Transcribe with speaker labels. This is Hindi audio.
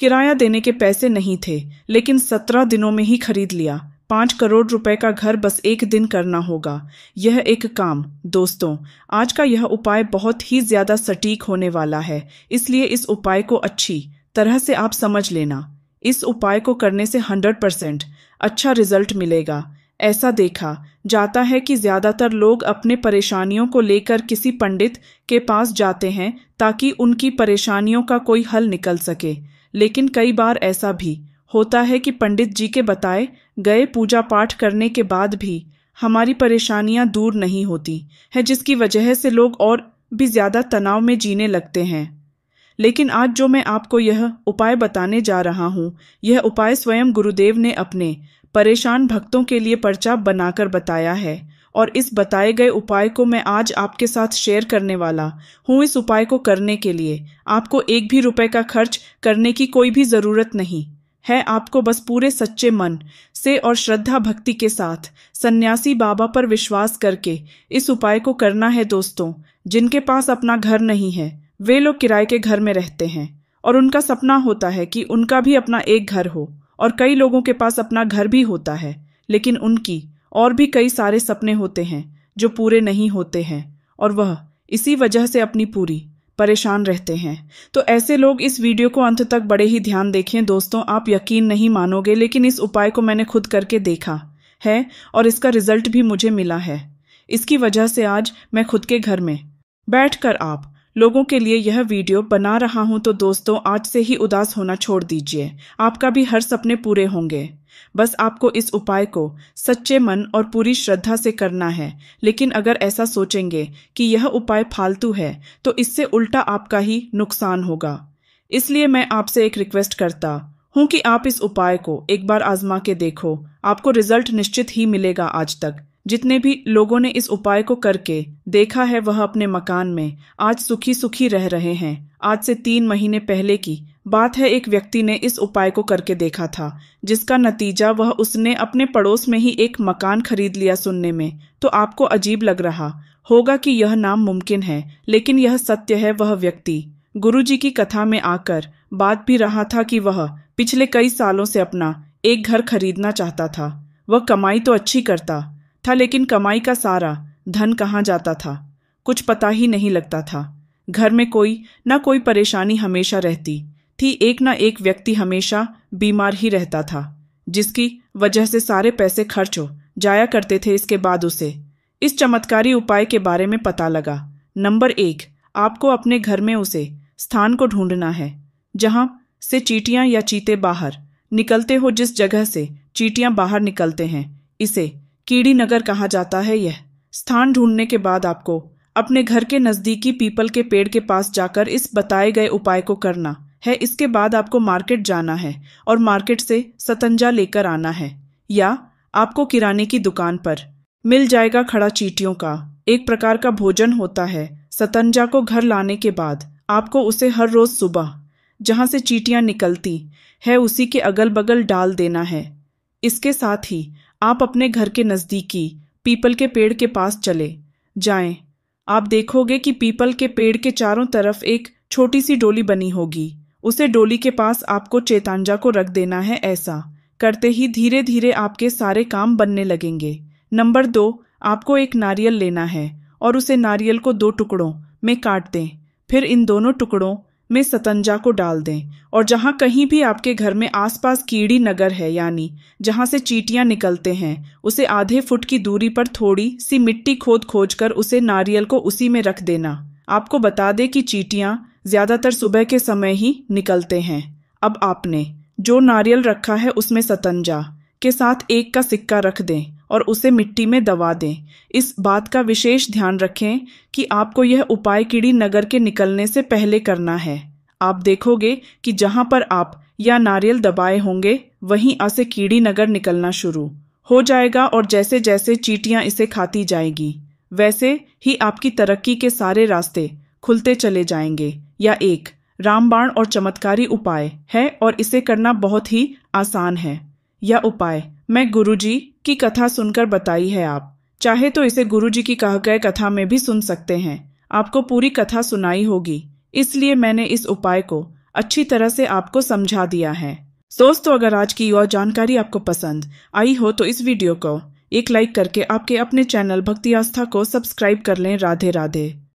Speaker 1: किराया देने के पैसे नहीं थे, लेकिन 17 दिनों में ही खरीद लिया। 5 करोड़ रुपए का घर बस एक दिन करना होगा। यह एक काम। दोस्तों, आज का यह उपाय बहुत ही ज्यादा सटीक होने वाला है, इसलिए इस उपाय को अच्छी तरह से आप समझ लेना। इस उपाय को करने से 100% अच्छा रिजल्ट मिलेगा। ऐसा देखा जाता है कि ज्यादातर लोग अपने परेशानियों को लेकर किसी पंडित के पास जाते हैं ताकि उनकी परेशानियों का कोई हल निकल सके, लेकिन कई बार ऐसा भी होता है कि पंडित जी के बताए गए पूजा पाठ करने के बाद भी हमारी परेशानियां दूर नहीं होती है, जिसकी वजह से लोग और भी ज्यादा तनाव में जीने लगते हैं। लेकिन आज जो मैं आपको यह उपाय बताने जा रहा हूँ, यह उपाय स्वयं गुरुदेव ने अपने परेशान भक्तों के लिए पर्चा बनाकर बताया है, और इस बताए गए उपाय को मैं आज आपके साथ शेयर करने वाला हूँ। इस उपाय को करने के लिए आपको एक भी रुपए का खर्च करने की कोई भी जरूरत नहीं है। आपको बस पूरे सच्चे मन से और श्रद्धा भक्ति के साथ सन्यासी बाबा पर विश्वास करके इस उपाय को करना है। दोस्तों, जिनके पास अपना घर नहीं है, वे लोग किराए के घर में रहते हैं और उनका सपना होता है कि उनका भी अपना एक घर हो, और कई लोगों के पास अपना घर भी होता है, लेकिन उनकी और भी कई सारे सपने होते हैं जो पूरे नहीं होते हैं, और वह इसी वजह से अपनी पूरी परेशान रहते हैं। तो ऐसे लोग इस वीडियो को अंत तक बड़े ही ध्यान देखें। दोस्तों, आप यकीन नहीं मानोगे, लेकिन इस उपाय को मैंने खुद करके देखा है और इसका रिजल्ट भी मुझे मिला है। इसकी वजह से आज मैं खुद के घर में बैठकर आप लोगों के लिए यह वीडियो बना रहा हूं। तो दोस्तों, आज से ही उदास होना छोड़ दीजिए, आपका भी हर सपने पूरे होंगे। बस आपको इस उपाय को सच्चे मन और पूरी श्रद्धा से करना है। लेकिन अगर ऐसा सोचेंगे कि यह उपाय फालतू है, तो इससे उल्टा आपका ही नुकसान होगा। इसलिए मैं आपसे एक रिक्वेस्ट करता हूं कि आप इस उपाय को एक बार आजमा के देखो। आपको रिजल्ट निश्चित ही मिलेगा। आज तक जितने भी लोगों ने इस उपाय को करके देखा है, वह अपने मकान में आज सुखी सुखी रह रहे हैं। आज से 3 महीने पहले की बात है, एक व्यक्ति ने इस उपाय को करके देखा था, जिसका नतीजा वह उसने अपने पड़ोस में ही एक मकान खरीद लिया। सुनने में तो आपको अजीब लग रहा होगा कि यह नामुमकिन है, लेकिन यह सत्य है। वह व्यक्ति गुरुजी की कथा में आकर बात भी रहा था कि वह पिछले कई सालों से अपना एक घर खरीदना चाहता था। वह कमाई तो अच्छी करता था, लेकिन कमाई का सारा धन कहाँ जाता था, कुछ पता ही नहीं लगता था। घर में कोई ना कोई परेशानी हमेशा रहती थी। एक ना एक व्यक्ति हमेशा बीमार ही रहता था, जिसकी वजह से सारे पैसे खर्च हो जाया करते थे। इसके बाद उसे इस चमत्कारी उपाय के बारे में पता लगा। नंबर 1, आपको अपने घर में उसे स्थान को ढूंढना है जहां से चींटियां या चीते बाहर निकलते हो। जिस जगह से चींटियां बाहर निकलते हैं, इसे कीड़ी नगर कहा जाता है। यह स्थान ढूंढने के बाद आपको अपने घर के नजदीकी पीपल के पेड़ के पास जाकर इस बताए गए उपाय को करना है। इसके बाद आपको मार्केट जाना है और मार्केट से सतंजा लेकर आना है, या आपको किराने की दुकान पर मिल जाएगा खड़ा चींटियों का एक प्रकार का भोजन होता है। सतंजा को घर लाने के बाद आपको उसे हर रोज सुबह जहां से चींटियां निकलती है उसी के अगल बगल डाल देना है। इसके साथ ही आप अपने घर के नजदीकी पीपल के पेड़ के पास चले जाएं। आप देखोगे कि पीपल के पेड़ के चारों तरफ एक छोटी सी डोली बनी होगी। उसे डोली के पास आपको चेतांजा को रख देना है। ऐसा करते ही धीरे धीरे आपके सारे काम बनने लगेंगे। नंबर 2, आपको एक नारियल लेना है और उसे नारियल को 2 टुकड़ों में काट दें। फिर इन दोनों टुकड़ों में सतंजा को डाल दें, और जहां कहीं भी आपके घर में आसपास कीड़ी नगर है, यानी जहां से चींटियां निकलते हैं, उसे आधे फुट की दूरी पर थोड़ी सी मिट्टी खोद कर उसे नारियल को उसी में रख देना। आपको बता दें कि चींटियां ज्यादातर सुबह के समय ही निकलते हैं। अब आपने जो नारियल रखा है उसमें सतंजा के साथ 1 का सिक्का रख दें और उसे मिट्टी में दबा दें। इस बात का विशेष ध्यान रखें कि आपको यह उपाय कीड़ी नगर के निकलने से पहले करना है। आप देखोगे कि जहां पर आप या नारियल दबाए होंगे वहीं से कीड़ी नगर निकलना शुरू हो जाएगा, और जैसे जैसे चींटियां इसे खाती जाएगी वैसे ही आपकी तरक्की के सारे रास्ते खुलते चले जाएंगे। यह एक रामबाण और चमत्कारी उपाय है और इसे करना बहुत ही आसान है। यह उपाय मैं गुरुजी की कथा सुनकर बताई है। आप चाहे तो इसे गुरुजी की कह गए कथा में भी सुन सकते हैं। आपको पूरी कथा सुनाई होगी, इसलिए मैंने इस उपाय को अच्छी तरह से आपको समझा दिया है। दोस्तों, अगर आज की यह जानकारी आपको पसंद आई हो तो इस वीडियो को एक लाइक करके आपके अपने चैनल भक्ति आस्था को सब्सक्राइब कर लें। राधे राधे।